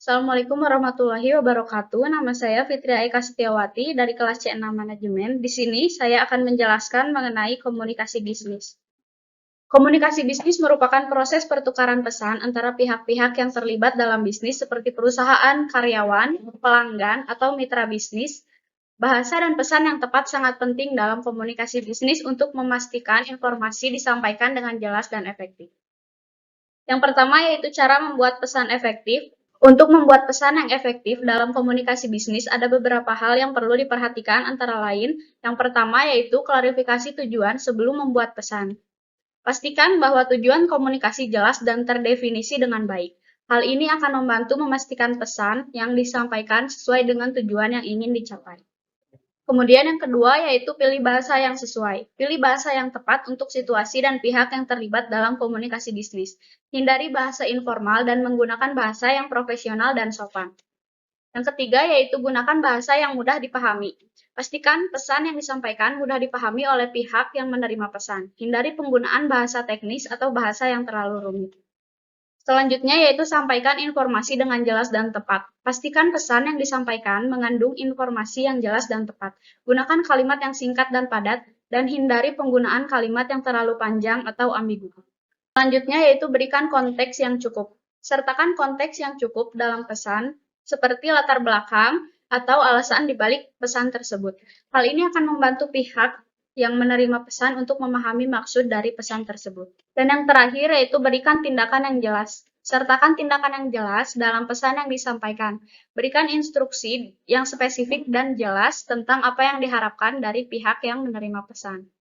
Assalamualaikum warahmatullahi wabarakatuh. Nama saya Fitria Eka Setiawati dari kelas C6 Manajemen. Di sini saya akan menjelaskan mengenai komunikasi bisnis. Komunikasi bisnis merupakan proses pertukaran pesan antara pihak-pihak yang terlibat dalam bisnis seperti perusahaan, karyawan, pelanggan, atau mitra bisnis. Bahasa dan pesan yang tepat sangat penting dalam komunikasi bisnis untuk memastikan informasi disampaikan dengan jelas dan efektif. Yang pertama yaitu cara membuat pesan efektif. Untuk membuat pesan yang efektif dalam komunikasi bisnis, ada beberapa hal yang perlu diperhatikan antara lain. Yang pertama yaitu klarifikasi tujuan sebelum membuat pesan. Pastikan bahwa tujuan komunikasi jelas dan terdefinisi dengan baik. Hal ini akan membantu memastikan pesan yang disampaikan sesuai dengan tujuan yang ingin dicapai. Kemudian yang kedua yaitu pilih bahasa yang sesuai. Pilih bahasa yang tepat untuk situasi dan pihak yang terlibat dalam komunikasi bisnis. Hindari bahasa informal dan menggunakan bahasa yang profesional dan sopan. Yang ketiga yaitu gunakan bahasa yang mudah dipahami. Pastikan pesan yang disampaikan mudah dipahami oleh pihak yang menerima pesan. Hindari penggunaan bahasa teknis atau bahasa yang terlalu rumit. Selanjutnya yaitu sampaikan informasi dengan jelas dan tepat. Pastikan pesan yang disampaikan mengandung informasi yang jelas dan tepat. Gunakan kalimat yang singkat dan padat, dan hindari penggunaan kalimat yang terlalu panjang atau ambigu. Selanjutnya yaitu berikan konteks yang cukup. Sertakan konteks yang cukup dalam pesan, seperti latar belakang atau alasan dibalik pesan tersebut. Hal ini akan membantu pihak yang menerima pesan untuk memahami maksud dari pesan tersebut. Dan yang terakhir yaitu berikan tindakan yang jelas. Sertakan tindakan yang jelas dalam pesan yang disampaikan. Berikan instruksi yang spesifik dan jelas tentang apa yang diharapkan dari pihak yang menerima pesan.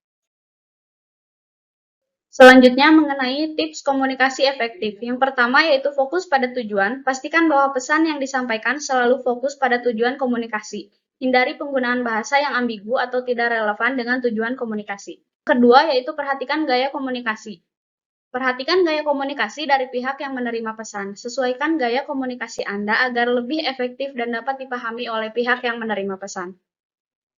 Selanjutnya mengenai tips komunikasi efektif. Yang pertama yaitu fokus pada tujuan. Pastikan bahwa pesan yang disampaikan selalu fokus pada tujuan komunikasi. Hindari penggunaan bahasa yang ambigu atau tidak relevan dengan tujuan komunikasi. Kedua yaitu perhatikan gaya komunikasi. Perhatikan gaya komunikasi dari pihak yang menerima pesan. Sesuaikan gaya komunikasi Anda agar lebih efektif dan dapat dipahami oleh pihak yang menerima pesan.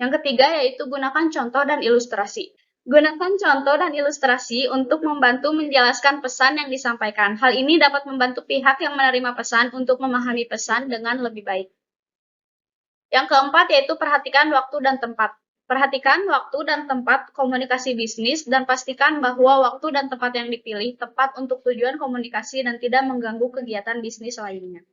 Yang ketiga yaitu gunakan contoh dan ilustrasi. Gunakan contoh dan ilustrasi untuk membantu menjelaskan pesan yang disampaikan. Hal ini dapat membantu pihak yang menerima pesan untuk memahami pesan dengan lebih baik. Yang keempat yaitu perhatikan waktu dan tempat. Perhatikan waktu dan tempat komunikasi bisnis dan pastikan bahwa waktu dan tempat yang dipilih tepat untuk tujuan komunikasi dan tidak mengganggu kegiatan bisnis lainnya.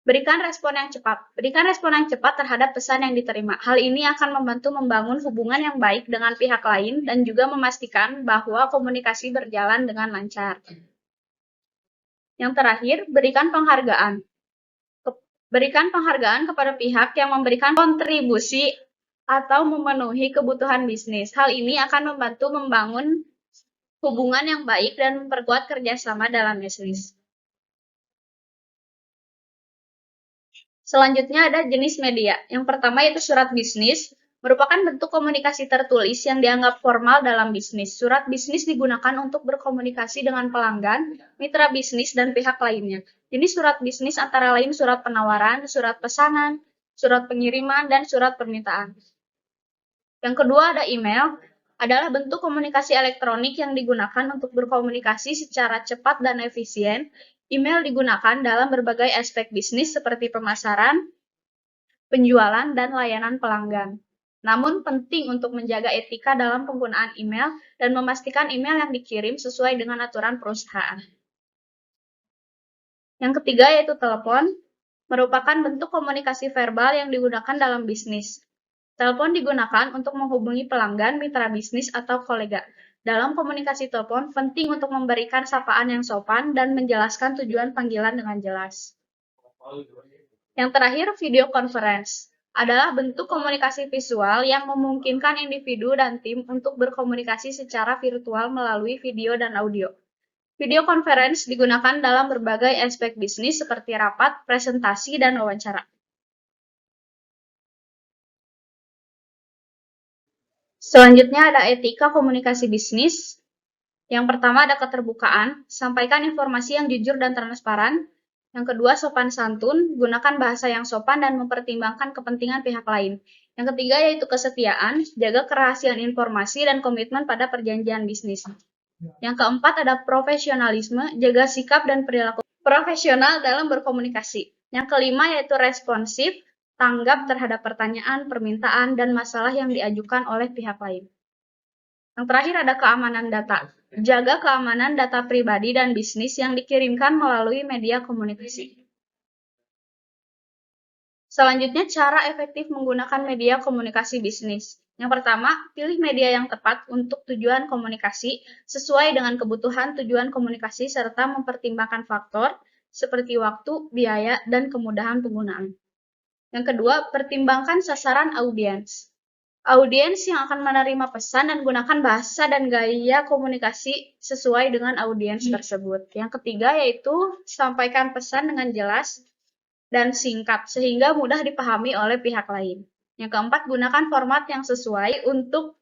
Berikan respon yang cepat. Berikan respon yang cepat terhadap pesan yang diterima. Hal ini akan membantu membangun hubungan yang baik dengan pihak lain dan juga memastikan bahwa komunikasi berjalan dengan lancar. Yang terakhir, berikan penghargaan. Berikan penghargaan kepada pihak yang memberikan kontribusi atau memenuhi kebutuhan bisnis. Hal ini akan membantu membangun hubungan yang baik dan memperkuat kerjasama dalam bisnis. Selanjutnya ada jenis media. Yang pertama yaitu surat bisnis, merupakan bentuk komunikasi tertulis yang dianggap formal dalam bisnis. Surat bisnis digunakan untuk berkomunikasi dengan pelanggan, mitra bisnis, dan pihak lainnya. Jenis surat bisnis antara lain surat penawaran, surat pesanan, surat pengiriman, dan surat permintaan. Yang kedua ada email, adalah bentuk komunikasi elektronik yang digunakan untuk berkomunikasi secara cepat dan efisien. Email digunakan dalam berbagai aspek bisnis seperti pemasaran, penjualan, dan layanan pelanggan. Namun penting untuk menjaga etika dalam penggunaan email dan memastikan email yang dikirim sesuai dengan aturan perusahaan. Yang ketiga yaitu telepon, merupakan bentuk komunikasi verbal yang digunakan dalam bisnis. Telepon digunakan untuk menghubungi pelanggan, mitra bisnis, atau kolega. Dalam komunikasi telepon, penting untuk memberikan sapaan yang sopan dan menjelaskan tujuan panggilan dengan jelas. Yang terakhir, video conference adalah bentuk komunikasi visual yang memungkinkan individu dan tim untuk berkomunikasi secara virtual melalui video dan audio. Video conference digunakan dalam berbagai aspek bisnis seperti rapat, presentasi, dan wawancara. Selanjutnya ada etika komunikasi bisnis. Yang pertama ada keterbukaan, sampaikan informasi yang jujur dan transparan. Yang kedua sopan santun, gunakan bahasa yang sopan dan mempertimbangkan kepentingan pihak lain. Yang ketiga yaitu kesetiaan, jaga kerahasiaan informasi dan komitmen pada perjanjian bisnis. Yang keempat ada profesionalisme, jaga sikap dan perilaku. Profesional dalam berkomunikasi. Yang kelima yaitu responsif, tanggap terhadap pertanyaan, permintaan, dan masalah yang diajukan oleh pihak lain. Yang terakhir ada keamanan data. Jaga keamanan data pribadi dan bisnis yang dikirimkan melalui media komunikasi. Selanjutnya, cara efektif menggunakan media komunikasi bisnis. Yang pertama, pilih media yang tepat untuk tujuan komunikasi sesuai dengan kebutuhan tujuan komunikasi serta mempertimbangkan faktor seperti waktu, biaya, dan kemudahan penggunaan. Yang kedua, pertimbangkan sasaran audiens. Audiens yang akan menerima pesan dan gunakan bahasa dan gaya komunikasi sesuai dengan audiens tersebut. Yang ketiga yaitu sampaikan pesan dengan jelas dan singkat sehingga mudah dipahami oleh pihak lain. Yang keempat, gunakan format yang sesuai untuk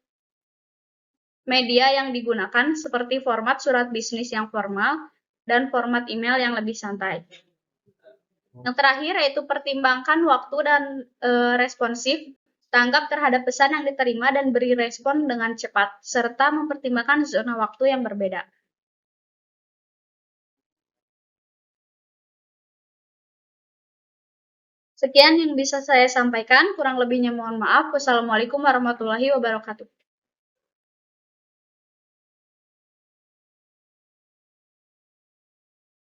media yang digunakan seperti format surat bisnis yang formal dan format email yang lebih santai. Yang terakhir yaitu pertimbangkan waktu dan responsif, tanggap terhadap pesan yang diterima dan beri respon dengan cepat, serta mempertimbangkan zona waktu yang berbeda. Sekian yang bisa saya sampaikan, kurang lebihnya mohon maaf. Wassalamualaikum warahmatullahi wabarakatuh.